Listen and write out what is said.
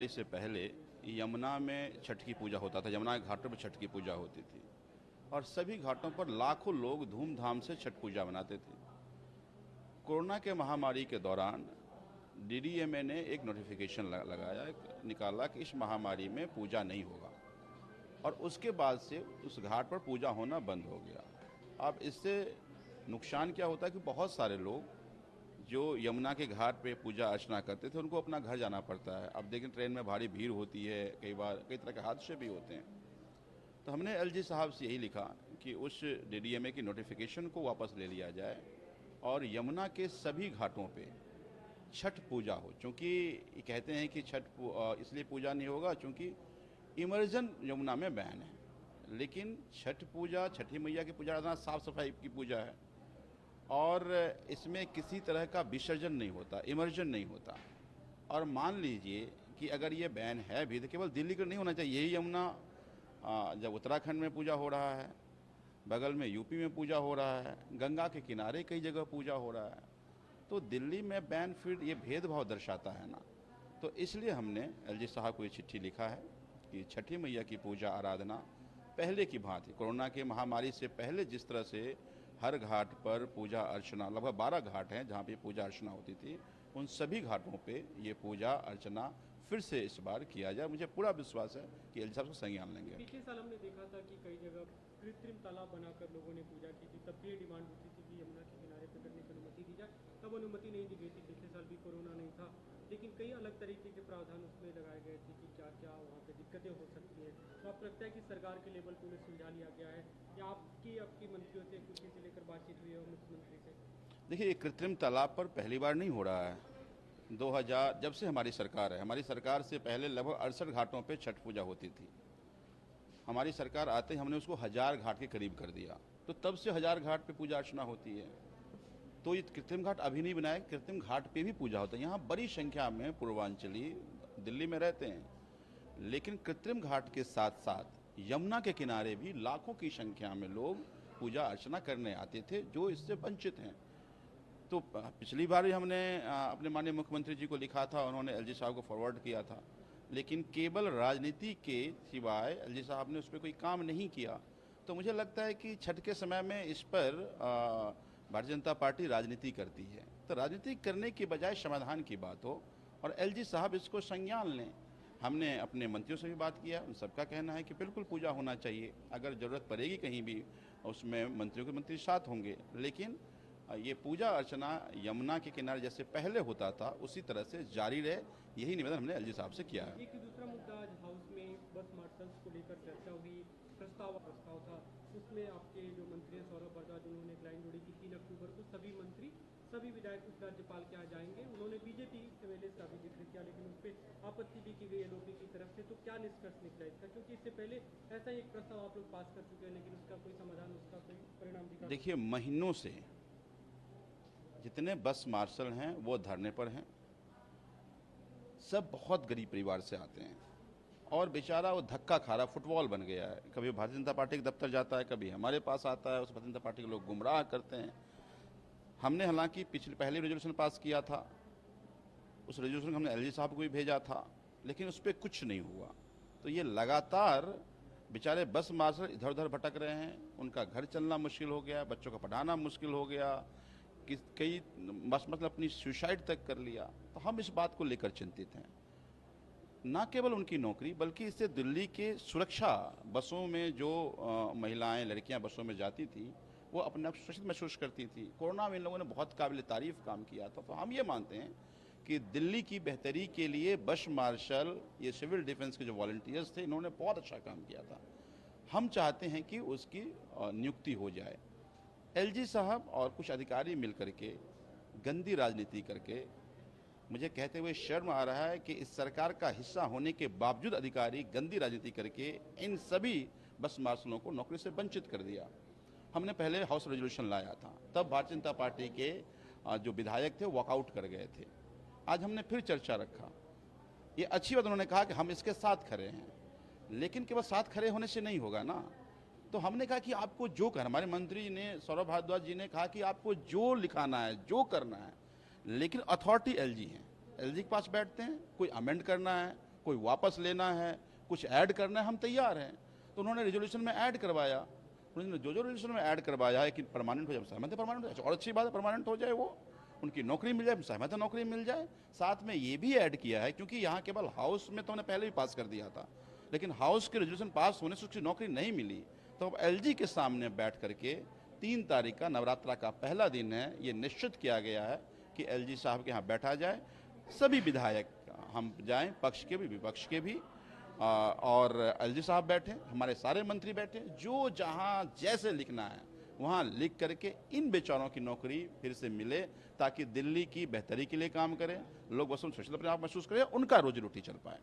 इससे पहले यमुना में छठ की पूजा होता था। यमुना के घाटों पर छठ की पूजा होती थी और सभी घाटों पर लाखों लोग धूमधाम से छठ पूजा मनाते थे। कोरोना के महामारी के दौरान डीडीएमए ने एक नोटिफिकेशन लगाया, निकाला कि इस महामारी में पूजा नहीं होगा और उसके बाद से उस घाट पर पूजा होना बंद हो गया। अब इससे नुकसान क्या होता है कि बहुत सारे लोग जो यमुना के घाट पे पूजा अर्चना करते थे उनको अपना घर जाना पड़ता है। अब देखें ट्रेन में भारी भीड़ होती है, कई बार कई तरह के हादसे भी होते हैं। तो हमने एलजी साहब से यही लिखा कि उस डीडीएमए की नोटिफिकेशन को वापस ले लिया जाए और यमुना के सभी घाटों पे छठ पूजा हो। चूँकि ये कहते हैं कि इसलिए पूजा नहीं होगा चूँकि इमर्जन यमुना में बैन है, लेकिन छठ पूजा छठी मैया की पूजा साफ सफाई की पूजा है और इसमें किसी तरह का विसर्जन नहीं होता, इमर्जन नहीं होता। और मान लीजिए कि अगर ये बैन है भी तो केवल दिल्ली का नहीं होना चाहिए। यही यमुना जब उत्तराखंड में पूजा हो रहा है, बगल में यूपी में पूजा हो रहा है, गंगा के किनारे कई जगह पूजा हो रहा है, तो दिल्ली में बैन फिर ये भेदभाव दर्शाता है ना। तो इसलिए हमने एलजी साहब को ये चिट्ठी लिखा है कि छठी मैया की पूजा आराधना पहले की भांति कोरोना के महामारी से पहले जिस तरह से हर घाट पर पूजा अर्चना, लगभग 12 घाट हैं जहाँ पे पूजा अर्चना होती थी, उन सभी घाटों पे ये पूजा अर्चना फिर से इस बार किया जाए। मुझे पूरा विश्वास है कि एलजी साहब को संज्ञान लेंगे। पिछले साल हमने देखा था कि कई जगह कृत्रिम तालाब बनाकर लोगों ने पूजा की थी, तब भी ये डिमांड होती थी कि यमुना के किनारे पर करने की अनुमति दी जाए। तब अनुमति नहीं दी गई थी, पिछले साल भी कोरोना नहीं था, लेकिन कई अलग तरीके के प्रावधान उसमें लगाए गए थे कि क्या क्या वहाँ पे दिक्कतें हो सकती हैं। तो आपको लगता है कि सरकार के लेवल पर उन्हें सुलझा लिया गया है या आपकी मंत्रियों से कुछ इसे लेकर बातचीत हुई है मुख्यमंत्री से? देखिए, ये कृत्रिम तालाब पर पहली बार नहीं हो रहा है। 2000 जब से हमारी सरकार है, हमारी सरकार से पहले लगभग 68 घाटों पे छठ पूजा होती थी। हमारी सरकार आते ही हमने उसको 1000 घाट के करीब कर दिया, तो तब से 1000 घाट पे पूजा अर्चना होती है। तो ये कृत्रिम घाट अभी नहीं बनाए, कृत्रिम घाट पे भी पूजा होता है। यहाँ बड़ी संख्या में पूर्वांचली दिल्ली में रहते हैं, लेकिन कृत्रिम घाट के साथ साथ यमुना के किनारे भी लाखों की संख्या में लोग पूजा अर्चना करने आते थे जो इससे वंचित हैं। तो पिछली बार ही हमने अपने माननीय मुख्यमंत्री जी को लिखा था, उन्होंने एलजी साहब को फॉरवर्ड किया था, लेकिन केवल राजनीति के सिवाय एलजी साहब ने उस पर कोई काम नहीं किया। तो मुझे लगता है कि छठ के समय में इस पर भारतीय जनता पार्टी राजनीति करती है, तो राजनीति करने की बजाय समाधान की बात हो और एलजी साहब इसको संज्ञान लें। हमने अपने मंत्रियों से भी बात किया, उन सबका कहना है कि बिल्कुल पूजा होना चाहिए, अगर ज़रूरत पड़ेगी कहीं भी उसमें मंत्रियों के मंत्री साथ होंगे, लेकिन ये पूजा अर्चना यमुना के किनारे जैसे पहले होता था उसी तरह से जारी रहे, यही निवेदन हमने एलजी साहब से किया है। एक दूसरा मुद्दा आज हाउस में बस मार्शल्स को लेकर चर्चा हुई, प्रस्ताव था, उसमें आपके जो मंत्री हैं सौरभ भारद्वाज, उन्होंने एक लाइन जोड़ी कि 3 अक्टूबर को सभी मंत्री सभी विधायक उप राज्यपाल के यहाँ जाएंगे। उन्होंने बीजेपी एमएलए का भी जिक्र किया, लेकिन उस पर आपत्ति भी की गई एलओपी की तरफ से। तो क्या निष्कर्ष निकला इसका, क्योंकि इससे पहले ऐसा ही एक प्रस्ताव आप लोग पास कर चुके हैं लेकिन उसका कोई समाधान, उसका कोई परिणाम दिखा? देखिए, महीनों से जितने बस मार्शल हैं वो धरने पर हैं, सब बहुत गरीब परिवार से आते हैं और बेचारा वो धक्का खा रहा, फुटबॉल बन गया है। कभी भारतीय जनता पार्टी के दफ्तर जाता है, कभी हमारे पास आता है, उस भारतीय जनता पार्टी के लोग गुमराह करते हैं। हमने हालांकि पहले रेजोल्यूशन पास किया था, उस रेजोल्यूशन को हमने एलजी साहब को भी भेजा था, लेकिन उस पर कुछ नहीं हुआ। तो ये लगातार बेचारे बस मार्शल इधर उधर भटक रहे हैं, उनका घर चलना मुश्किल हो गया, बच्चों का पढ़ाना मुश्किल हो गया, कई मतलब अपनी सुसाइड तक कर लिया। तो हम इस बात को लेकर चिंतित हैं, न केवल उनकी नौकरी बल्कि इससे दिल्ली के सुरक्षा, बसों में जो महिलाएं लड़कियां बसों में जाती थी वो अपने आप सुरक्षित महसूस करती थी। कोरोना में इन लोगों ने बहुत काबिल तारीफ काम किया था। तो हम ये मानते हैं कि दिल्ली की बेहतरी के लिए बस मार्शल, ये सिविल डिफेंस के जो वॉलंटियर्स थे, इन्होंने बहुत अच्छा काम किया था। हम चाहते हैं कि उसकी नियुक्ति हो जाए। एलजी साहब और कुछ अधिकारी मिलकर के गंदी राजनीति करके, मुझे कहते हुए शर्म आ रहा है कि इस सरकार का हिस्सा होने के बावजूद अधिकारी गंदी राजनीति करके इन सभी बस मार्शलों को नौकरी से वंचित कर दिया। हमने पहले हाउस रेजोल्यूशन लाया था, तब भारतीय जनता पार्टी के जो विधायक थे वॉकआउट कर गए थे। आज हमने फिर चर्चा रखा, ये अच्छी बात, उन्होंने कहा कि हम इसके साथ खड़े हैं, लेकिन केवल साथ खड़े होने से नहीं होगा ना। तो हमने कहा कि आपको जो करना, हमारे मंत्री ने सौरभ भारद्वाज जी ने कहा कि आपको जो लिखाना है, जो करना है, लेकिन अथॉरिटी एलजी है, एलजी के पास बैठते हैं। कोई अमेंड करना है, कोई वापस लेना है, कुछ ऐड करना है, हम तैयार हैं। तो उन्होंने रेजोल्यूशन में ऐड करवाया, उन्होंने जो रेजोल्यूशन में ऐड करवाया है कि परमानेंट हो जाए, सहमत है परमानेंट हो जाए, और अच्छी बात है परमानेंट हो जाए, वो उनकी नौकरी मिल जाए, सहमत है नौकरी मिल जाए। साथ में ये भी ऐड किया है, क्योंकि यहाँ केवल हाउस में तो हमने पहले भी पास कर दिया था, लेकिन हाउस के रेजोल्यूशन पास होने से उसकी नौकरी नहीं मिली, तो अब एलजी के सामने बैठ करके 3 तारीख का नवरात्रा का पहला दिन है, ये निश्चित किया गया है कि एलजी साहब के यहाँ बैठा जाए, सभी विधायक हम जाएं, पक्ष के भी विपक्ष के भी, और एलजी साहब बैठे, हमारे सारे मंत्री बैठे, जो जहां जैसे लिखना है वहां लिख करके इन बेचारों की नौकरी फिर से मिले, ताकि दिल्ली की बेहतरी के लिए काम करें, लोग वसुल स्वच्छता अपने आप महसूस करें, उनका रोजी रोटी चल पाए।